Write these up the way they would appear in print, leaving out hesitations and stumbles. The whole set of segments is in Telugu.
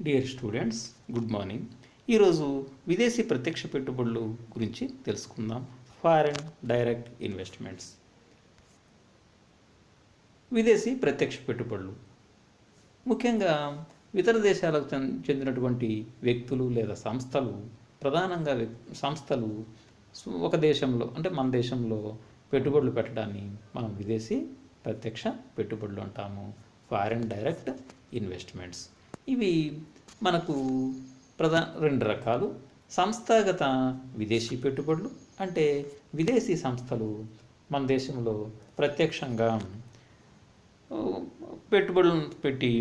Dear students, good morning. ఈరోజు విదేశీ ప్రత్యక్ష పెట్టుబడులు గురించి తెలుసుకుందాం. Foreign direct investments. విదేశీ ప్రత్యక్ష పెట్టుబడులు ముఖ్యంగా ఇతర దేశాలకు చెందినటువంటి వ్యక్తులు లేదా సంస్థలు, ప్రధానంగా సంస్థలు ఒక దేశంలో అంటే మన దేశంలో పెట్టుబడులు పెట్టడాన్ని మనం విదేశీ ప్రత్యక్ష పెట్టుబడులు అంటాము, ఫారెన్ డైరెక్ట్ ఇన్వెస్ట్మెంట్స్. ఇవి మనకు రెండు రకాలు. సంస్థాగత విదేశీ పెట్టుబడులు అంటే విదేశీ సంస్థలు మన దేశంలో ప్రత్యక్షంగా పెట్టుబడులను పెట్టి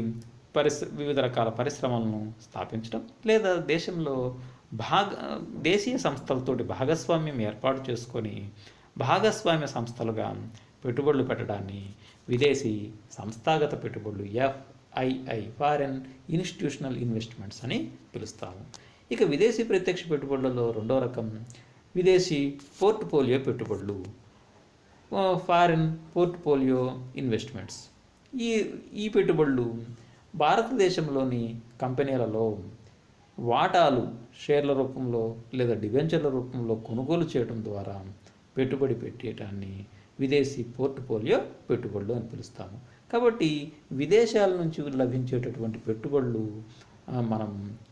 వివిధ రకాల పరిశ్రమలను స్థాపించడం, లేదా దేశంలో దేశీయ సంస్థలతోటి భాగస్వామ్యం ఏర్పాటు చేసుకొని భాగస్వామ్య సంస్థలుగా పెట్టుబడులు పెట్టడాన్ని విదేశీ సంస్థాగత పెట్టుబడులు FII ఫారెన్ ఇన్స్టిట్యూషనల్ ఇన్వెస్ట్మెంట్స్ అని పిలుస్తాము. ఇక విదేశీ ప్రత్యక్ష పెట్టుబడులలో రెండో రకం విదేశీ పోర్ట్ఫోలియో పెట్టుబడులు, ఫారెన్ పోర్ట్ఫోలియో ఇన్వెస్ట్మెంట్స్. ఈ పెట్టుబడులు భారతదేశంలోని కంపెనీలలో వాటాలు షేర్ల రూపంలో లేదా డిబెంచర్ల రూపంలో కొనుగోలు చేయడం ద్వారా పెట్టుబడి పెట్టేటాన్ని విదేశీ పోర్ట్ఫోలియో పెట్టుబడులు అని పిలుస్తాము. కాబట్టి విదేశాల నుంచి లభించేటటువంటి పెట్టుబడులు మనం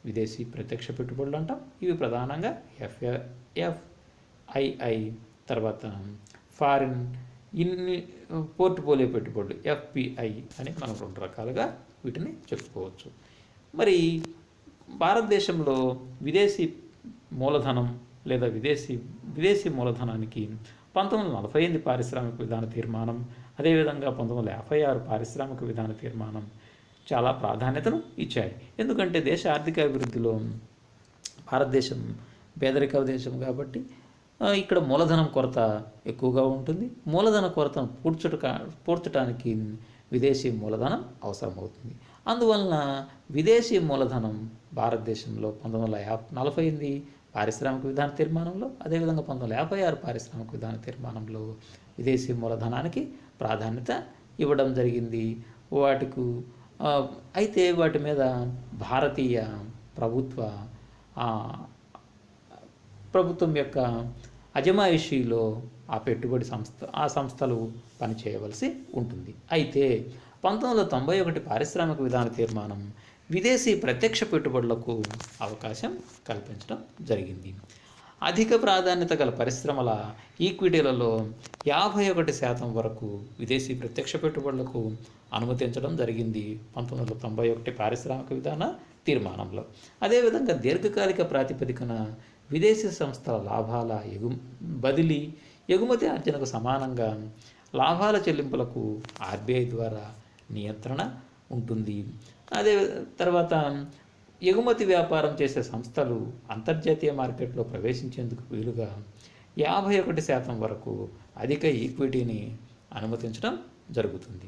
విదేశీ ప్రత్యక్ష పెట్టుబడులు అంటాం. ఇవి ప్రధానంగా FII, తర్వాత ఫారిన్ పోర్ట్ఫోలియో పెట్టుబడులు FPI అని మనం రెండు రకాలుగా వీటిని చెప్పుకోవచ్చు. మరి భారతదేశంలో విదేశీ మూలధనం లేదా విదేశీ మూలధనానికి 1948 పారిశ్రామిక విధాన తీర్మానం, అదేవిధంగా 1956 పారిశ్రామిక విధాన తీర్మానం చాలా ప్రాధాన్యతను ఇచ్చాయి. ఎందుకంటే దేశ ఆర్థిక అభివృద్ధిలో భారతదేశం పేదరిక దేశం కాబట్టి ఇక్కడ మూలధనం కొరత ఎక్కువగా ఉంటుంది. మూలధన కొరతను పూడ్చడానికి విదేశీ మూలధనం అవసరమవుతుంది. అందువలన విదేశీ మూలధనం భారతదేశంలో 1948 పారిశ్రామిక విధాన తీర్మానంలో, అదేవిధంగా 1956 పారిశ్రామిక విధాన తీర్మానంలో విదేశీ మూలధనానికి ప్రాధాన్యత ఇవ్వడం జరిగింది. అయితే వాటి మీద భారతీయ ప్రభుత్వం యొక్క అజమాయిషీలో ఆ సంస్థలు పనిచేయవలసి ఉంటుంది. అయితే 1991 పారిశ్రామిక విధాన తీర్మానం విదేశీ ప్రత్యక్ష పెట్టుబడులకు అవకాశం కల్పించడం జరిగింది. అధిక ప్రాధాన్యత గల పరిశ్రమల ఈక్విటీలలో 51% వరకు విదేశీ ప్రత్యక్ష పెట్టుబడులకు అనుమతించడం జరిగింది 1991 పారిశ్రామిక విధాన తీర్మానంలో. అదేవిధంగా దీర్ఘకాలిక ప్రాతిపదికన విదేశీ సంస్థల లాభాల ఎగుమతి ఆర్జనకు సమానంగా లాభాల చెల్లింపులకు RBI ద్వారా నియంత్రణ ఉంటుంది. అదే తర్వాత ఎగుమతి వ్యాపారం చేసే సంస్థలు అంతర్జాతీయ మార్కెట్లో ప్రవేశించేందుకు వీలుగా 51% వరకు అధిక ఈక్విటీని అనుమతించడం జరుగుతుంది.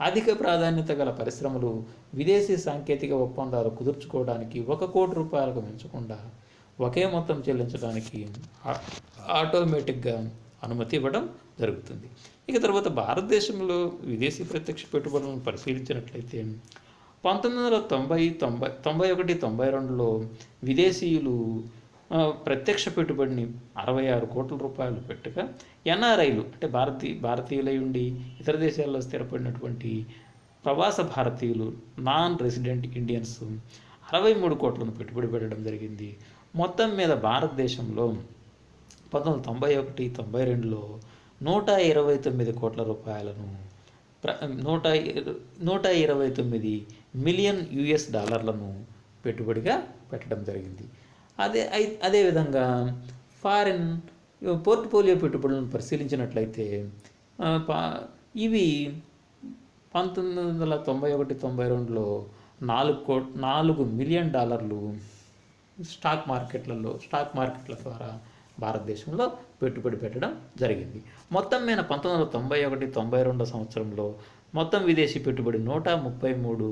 అధిక ప్రాధాన్యత గల పరిశ్రమలు విదేశీ సాంకేతిక ఒప్పందాలు కుదుర్చుకోవడానికి 1 కోటి రూపాయలకు మించకుండా ఒకే మొత్తం చెల్లించడానికి ఆటోమేటిక్గా అనుమతి ఇవ్వడం జరుగుతుంది. ఇక తర్వాత భారతదేశంలో విదేశీ ప్రత్యక్ష పెట్టుబడులను పరిశీలించినట్లయితే 1991, 92లో విదేశీయులు ప్రత్యక్ష పెట్టుబడిని 66 కోట్ల రూపాయలు పెట్టగా, NRIలు అంటే భారతీయులై ఉండి ఇతర దేశాల్లో స్థిరపడినటువంటి ప్రవాస భారతీయులు నాన్ రెసిడెంట్ ఇండియన్స్ 63 కోట్లను పెట్టుబడి పెట్టడం జరిగింది. మొత్తం మీద భారతదేశంలో 1991, 92లో 129 కోట్ల రూపాయలను 129 మిలియన్ US డాలర్లను పెట్టుబడిగా పెట్టడం జరిగింది. అదేవిధంగా ఫారిన్ పోర్ట్ఫోలియో పెట్టుబడులను పరిశీలించినట్లయితే ఇవి 1991, 92లో 4 మిలియన్ డాలర్లు స్టాక్ మార్కెట్ల ద్వారా భారతదేశంలో పెట్టుబడి పెట్టడం జరిగింది. మొత్తం మీద 1991, 92 సంవత్సరంలో మొత్తం విదేశీ పెట్టుబడి 133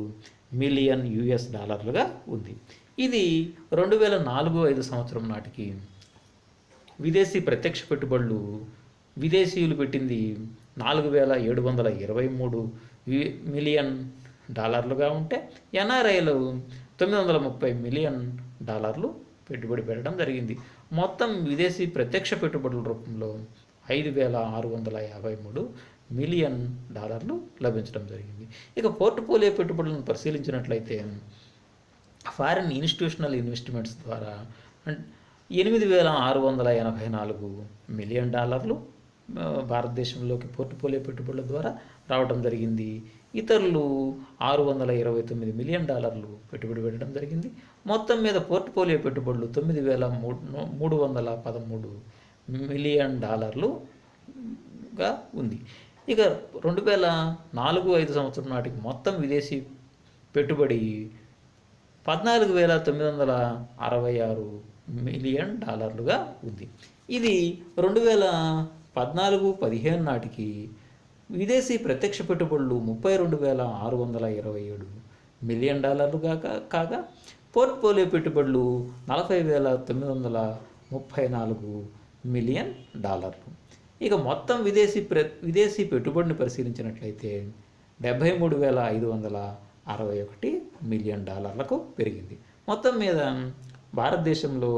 మిలియన్ US డాలర్లుగా ఉంది. ఇది 2004-05 సంవత్సరం నాటికి విదేశీ ప్రత్యక్ష పెట్టుబడులు విదేశీయులు పెట్టింది 4723 మిలియన్ డాలర్లుగా ఉంటే, ఎన్ఆర్ఐలు $930 మిలియన్ పెట్టుబడి పెట్టడం జరిగింది. మొత్తం విదేశీ ప్రత్యక్ష పెట్టుబడుల రూపంలో $5,653 మిలియన్ లభించడం జరిగింది. ఇక పోర్ట్ఫోలియో పెట్టుబడులను పరిశీలించినట్లయితే ఫారిన్ ఇన్స్టిట్యూషనల్ ఇన్వెస్ట్మెంట్స్ ద్వారా $8,684 మిలియన్ భారతదేశంలోకి పోర్ట్ఫోలియో పెట్టుబడుల ద్వారా రావడం జరిగింది. ఇతరులు $629 మిలియన్ పెట్టుబడి పెట్టడం జరిగింది. మొత్తం మీద పోర్ట్ఫోలియో పెట్టుబడులు $9,313 మిలియన్ ఉంది. ఇక 2004-05 సంవత్సరం నాటికి మొత్తం విదేశీ పెట్టుబడి $14,966 మిలియన్ ఉంది. ఇది 2014-15 నాటికి విదేశీ ప్రత్యక్ష పెట్టుబడులు $32,627 మిలియన్ కాగా పోర్ట్ఫోలియో పెట్టుబడులు $40,934 మిలియన్. ఇక మొత్తం విదేశీ పెట్టుబడిని పరిశీలించినట్లయితే $73,561 మిలియన్ పెరిగింది. మొత్తం మీద భారతదేశంలో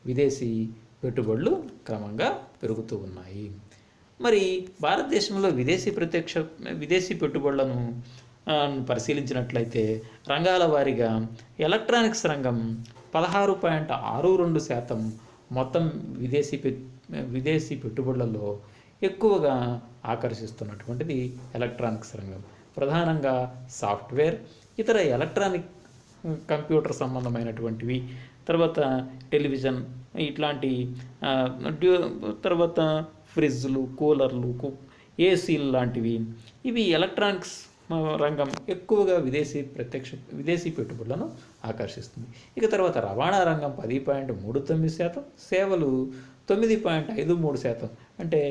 విదేశీ పెట్టుబడులు క్రమంగా పెరుగుతూ ఉన్నాయి. మరి భారతదేశంలో విదేశీ పెట్టుబడులను పరిశీలించినట్లయితే రంగాల వారీగా ఎలక్ట్రానిక్స్ రంగం 16.62% మొత్తం విదేశీ పెట్టుబడులలో ఎక్కువగా ఆకర్షిస్తున్నటువంటిది ఎలక్ట్రానిక్స్ రంగం. ప్రధానంగా సాఫ్ట్వేర్, ఇతర ఎలక్ట్రానిక్ కంప్యూటర్ సంబంధమైనటువంటివి, తర్వాత టెలివిజన్ ఇట్లాంటి, తర్వాత ఫ్రిడ్జ్లు, కూలర్లు, ఏసీలు లాంటివి, ఇవి ఎలక్ట్రానిక్స్ రంగం ఎక్కువగా విదేశీ పెట్టుబడులను ఆకర్షిస్తుంది. ఇక తర్వాత రవాణా రంగం 10.39%, సేవలు 9.53%, అంటే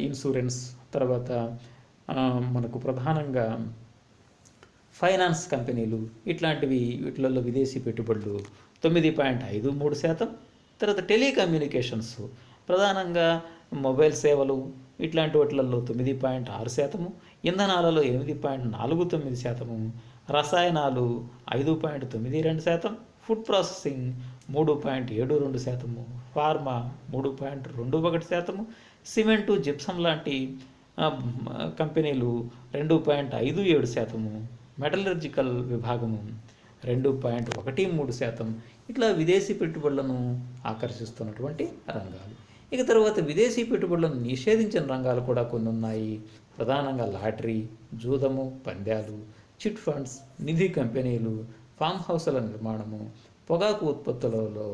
ఇన్సూరెన్స్, తర్వాత మనకు ప్రధానంగా ఫైనాన్స్ కంపెనీలు ఇట్లాంటివి, వీటిలలో విదేశీ పెట్టుబడులు 9.53%. తర్వాత టెలికమ్యూనికేషన్స్, ప్రధానంగా మొబైల్ సేవలు ఇట్లాంటి వాటిలలో 9.6%, ఇంధనాలలో 8.49%, రసాయనాలు 5.92%, food processing 3.72%, pharma 3.21%, cement, gypsum లాంటి కంపెనీలు 2.57%, మెటలర్జికల్ విభాగము 2.13%. ఇట్లా విదేశీ పెట్టుబడులను ఆకర్షిస్తున్నటువంటి రంగాలు. ఇక తర్వాత విదేశీ పెట్టుబడులను నిషేధించిన రంగాలు కూడా కొన్ని ఉన్నాయి. ప్రధానంగా లాటరీ, జూదము, పందాలు, చిట్ ఫండ్స్, నిధి కంపెనీలు, ఫామ్ హౌస్ల నిర్మాణము, పొగాకు ఉత్పత్తులలో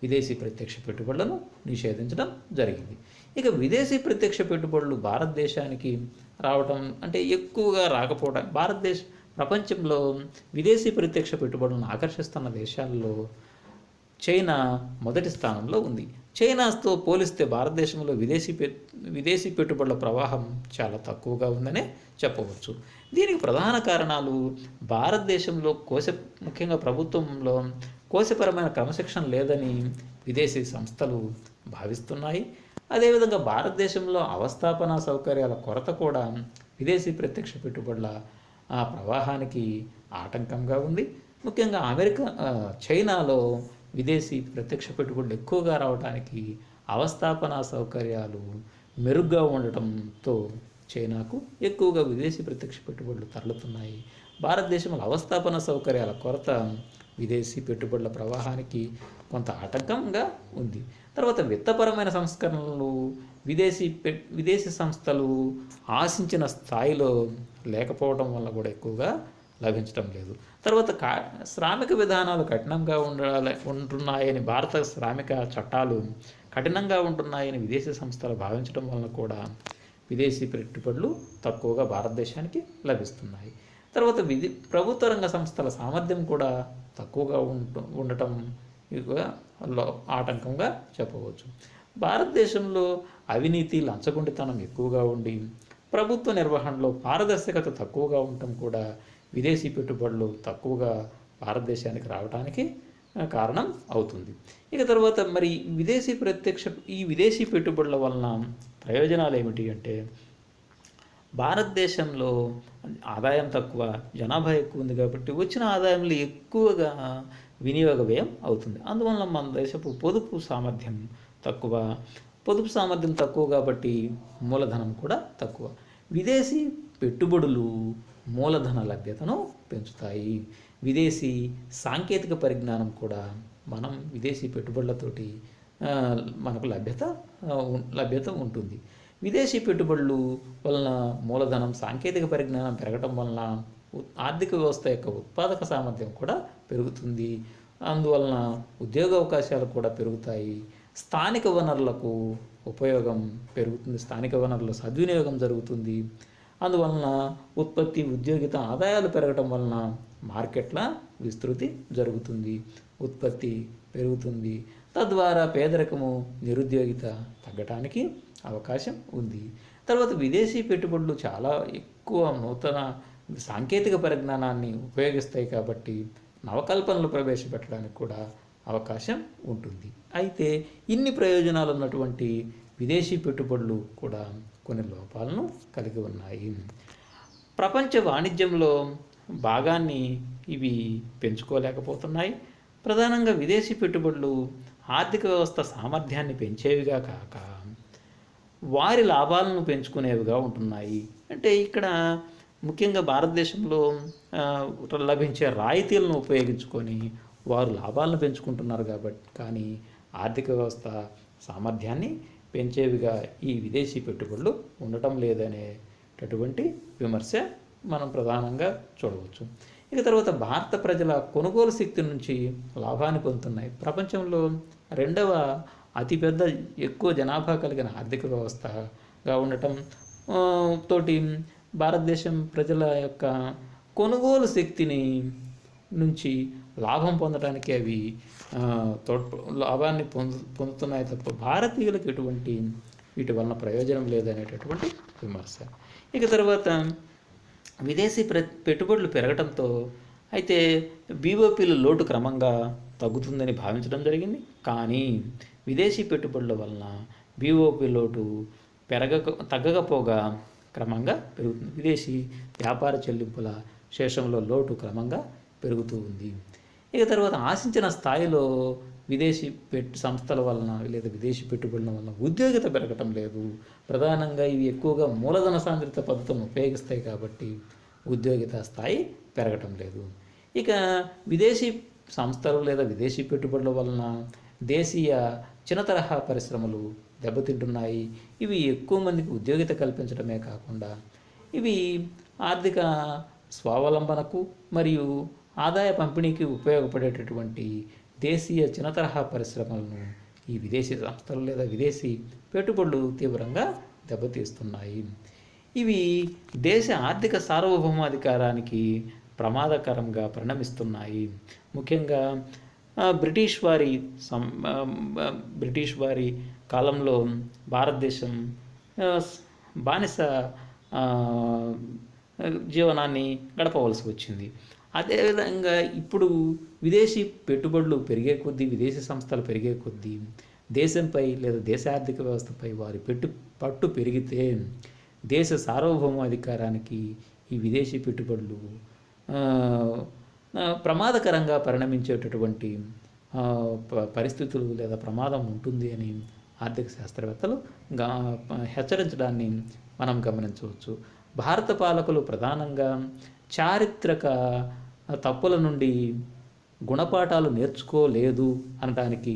విదేశీ ప్రత్యక్ష పెట్టుబడులను నిషేధించడం జరిగింది. ఇక విదేశీ ప్రత్యక్ష పెట్టుబడులు భారతదేశానికి రావడం అంటే ఎక్కువగా రాకపోవడం, ప్రపంచంలో విదేశీ ప్రత్యక్ష పెట్టుబడులను ఆకర్షిస్తున్న దేశాల్లో చైనా మొదటి స్థానంలో ఉంది. చైనాతో పోలిస్తే భారతదేశంలో విదేశీ పెట్టుబడుల ప్రవాహం చాలా తక్కువగా ఉందనే చెప్పవచ్చు. దీనికి ప్రధాన కారణాలు భారతదేశంలో ముఖ్యంగా ప్రభుత్వంలో కోశపరమైన క్రమశిక్షణ లేదని విదేశీ సంస్థలు భావిస్తున్నాయి. అదేవిధంగా భారతదేశంలో అవస్థాపన సౌకర్యాల కొరత కూడా విదేశీ ప్రత్యక్ష పెట్టుబడుల ప్రవాహానికి ఆటంకంగా ఉంది. ముఖ్యంగా చైనాలో విదేశీ ప్రత్యక్ష పెట్టుబడులు ఎక్కువగా రావడానికి అవస్థాపన సౌకర్యాలు మెరుగ్గా ఉండటంతో చైనాకు ఎక్కువగా విదేశీ ప్రత్యక్ష పెట్టుబడులు తరలుతున్నాయి. భారతదేశంలో అవస్థాపన సౌకర్యాల కొరత విదేశీ పెట్టుబడుల ప్రవాహానికి కొంత ఆటంకంగా ఉంది. తర్వాత విత్తపరమైన సంస్కరణలు విదేశీ సంస్థలు ఆశించిన స్థాయిలో లేకపోవడం వల్ల కూడా ఎక్కువగా లభించడం లేదు. తర్వాత శ్రామిక విధానాలు కఠినంగా ఉంటున్నాయని, భారత శ్రామిక చట్టాలు కఠినంగా ఉంటున్నాయని విదేశీ సంస్థలు భావించడం వలన కూడా విదేశీ పెట్టుబడులు తక్కువగా భారతదేశానికి లభిస్తున్నాయి. తర్వాత ప్రభుత్వ రంగ సంస్థల సామర్థ్యం కూడా తక్కువగా ఉండటం ఆటంకంగా చెప్పవచ్చు. భారతదేశంలో అవినీతి, లంచగొండితనం ఎక్కువగా ఉండి ప్రభుత్వ నిర్వహణలో పారదర్శకత తక్కువగా ఉండటం కూడా విదేశీ పెట్టుబడులు తక్కువగా భారతదేశానికి రావడానికి కారణం అవుతుంది. ఇక తర్వాత మరి విదేశీ పెట్టుబడుల వలన ప్రయోజనాలు ఏమిటి అంటే, భారతదేశంలో ఆదాయం తక్కువ, జనాభా ఎక్కువ ఉంది కాబట్టి వచ్చిన ఆదాయంలో ఎక్కువగా వినియోగ వ్యయం అవుతుంది. అందువలన మన దేశపు పొదుపు సామర్థ్యం తక్కువ. పొదుపు సామర్థ్యం తక్కువ కాబట్టి మూలధనం కూడా తక్కువ. విదేశీ పెట్టుబడులు మూలధన లభ్యతను పెంచుతాయి. విదేశీ సాంకేతిక పరిజ్ఞానం కూడా మనం విదేశీ పెట్టుబడులతోటి మనకు లభ్యత ఉంటుంది. విదేశీ పెట్టుబడులు వలన మూలధనం, సాంకేతిక పరిజ్ఞానం పెరగటం వలన ఆర్థిక వ్యవస్థ యొక్క ఉత్పాదక సామర్థ్యం కూడా పెరుగుతుంది. అందువలన ఉద్యోగ అవకాశాలు కూడా పెరుగుతాయి. స్థానిక వనరులకు ఉపయోగం పెరుగుతుంది. స్థానిక వనరుల సద్వినియోగం జరుగుతుంది. అందువలన ఉత్పత్తి, ఉద్యోగిత ఆదాయాలు పెరగటం వలన మార్కెట్ల విస్తృతి జరుగుతుంది. ఉత్పత్తి పెరుగుతుంది. తద్వారా పేదరికము, నిరుద్యోగిత తగ్గటానికి అవకాశం ఉంది. తర్వాత విదేశీ పెట్టుబడులు చాలా ఎక్కువ నూతన సాంకేతిక పరిజ్ఞానాన్ని ఉపయోగిస్తాయి కాబట్టి నవకల్పనలు ప్రవేశపెట్టడానికి కూడా అవకాశం ఉంటుంది. అయితే ఇన్ని ప్రయోజనాలు ఉన్నటువంటి విదేశీ పెట్టుబడులు కూడా కొన్ని లోపాలను కలిగి ఉన్నాయి. ప్రపంచ వాణిజ్యంలో భాగాన్ని ఇవి పెంచుకోలేకపోతున్నాయి. ప్రధానంగా విదేశీ పెట్టుబడులు ఆర్థిక వ్యవస్థ సామర్థ్యాన్ని పెంచేవిగా కాక వారి లాభాలను పెంచుకునేవిగా ఉంటున్నాయి. అంటే ఇక్కడ ముఖ్యంగా భారతదేశంలో లభించే రాయితీలను ఉపయోగించుకొని వారు లాభాలను పెంచుకుంటున్నారు కాబట్టి, కానీ ఆర్థిక వ్యవస్థ సామర్థ్యాన్ని పెంచేవిగా ఈ విదేశీ పెట్టుబడులు ఉండటం లేదనేటటువంటి విమర్శ మనం ప్రధానంగా చూడవచ్చు. ఇక తర్వాత భారత ప్రజల కొనుగోలు శక్తి నుంచి లాభాన్ని పొందుతున్నాయి. ప్రపంచంలో రెండవ అతిపెద్ద ఎక్కువ జనాభా కలిగిన ఆర్థిక వ్యవస్థగా ఉండటం తోటి భారతదేశం ప్రజల యొక్క కొనుగోలు శక్తిని నుంచి లాభం పొందడానికి అవి లాభాన్ని పొందుతున్నాయి తప్ప భారతీయులకు వీటి వలన ప్రయోజనం లేదనేటటువంటి విమర్శ. ఇక తర్వాత విదేశీ పెట్టుబడులు పెరగడంతో అయితే బీఓపీల లోటు క్రమంగా తగ్గుతుందని భావించడం జరిగింది. కానీ విదేశీ పెట్టుబడుల వలన బీఓపీ లోటు తగ్గకపోగా క్రమంగా పెరుగుతుంది. విదేశీ వ్యాపార చెల్లింపుల శేషంలో లోటు క్రమంగా పెరుగుతూ ఉంది. ఇక తర్వాత ఆశించిన స్థాయిలో విదేశీ సంస్థల వలన లేదా విదేశీ పెట్టుబడుల వలన ఉద్యోగిత పెరగటం లేదు. ప్రధానంగా ఇవి ఎక్కువగా మూలధన సాంద్రిత పద్ధతులను ఉపయోగిస్తాయి కాబట్టి ఉద్యోగిత స్థాయి పెరగటం లేదు. ఇక విదేశీ సంస్థలు లేదా విదేశీ పెట్టుబడుల వలన దేశీయ చిన్న తరహా పరిశ్రమలు దెబ్బతింటున్నాయి. ఇవి ఎక్కువ మందికి ఉద్యోగిత కల్పించడమే కాకుండా ఇవి ఆర్థిక స్వావలంబనకు మరియు ఆదాయ పంపిణీకి ఉపయోగపడేటటువంటి దేశీయ చిన్న తరహా పరిశ్రమలను ఈ విదేశీ సంస్థలు లేదా విదేశీ పెట్టుబడులు తీవ్రంగా దెబ్బతీస్తున్నాయి. ఇవి దేశ ఆర్థిక సార్వభౌమాధికారానికి ప్రమాదకరంగా పరిణమిస్తున్నాయి. ముఖ్యంగా బ్రిటిష్ వారి కాలంలో భారతదేశం బానిస జీవనాన్ని గడపవలసి వచ్చింది. అదేవిధంగా ఇప్పుడు విదేశీ పెట్టుబడులు పెరిగే కొద్దీ, విదేశీ సంస్థలు పెరిగే కొద్దీ దేశంపై లేదా దేశ ఆర్థిక వ్యవస్థపై వారి పట్టు పెరిగితే దేశ సార్వభౌమాధికారానికి ఈ విదేశీ పెట్టుబడులు ప్రమాదకరంగా పరిణమించేటటువంటి పరిస్థితులు లేదా ప్రమాదం ఉంటుంది అని ఆర్థిక శాస్త్రవేత్తలు హెచ్చరించడాన్ని మనం గమనించవచ్చు. భారత పాలకులు ప్రధానంగా చారిత్రక తప్పుల నుండి గుణపాఠాలు నేర్చుకోలేదు అనడానికి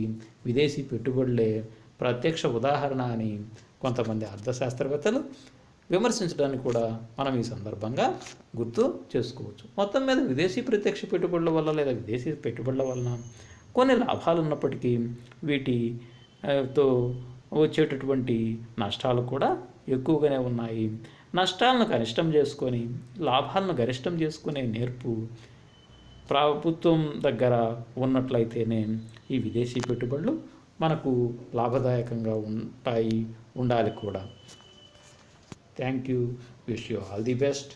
విదేశీ పెట్టుబడులే ప్రత్యక్ష ఉదాహరణ అని కొంతమంది అర్థశాస్త్రవేత్తలు విమర్శించడానికి కూడా మనం ఈ సందర్భంగా గుర్తు చేసుకోవచ్చు. మొత్తం మీద విదేశీ ప్రత్యక్ష పెట్టుబడుల వల్ల లేదా విదేశీ పెట్టుబడుల వలన కొన్ని లాభాలు ఉన్నప్పటికీ వీటితో వచ్చేటటువంటి నష్టాలు కూడా ఎక్కువగానే ఉన్నాయి. నష్టాలను కనిష్టం చేసుకొని లాభాలను గరిష్టం చేసుకునే నేర్పు ప్రభుత్వం దగ్గర ఉన్నట్లయితేనే ఈ విదేశీ పెట్టుబడులు మనకు లాభదాయకంగా ఉండాలి కూడా. Thank you. Wish you all the best.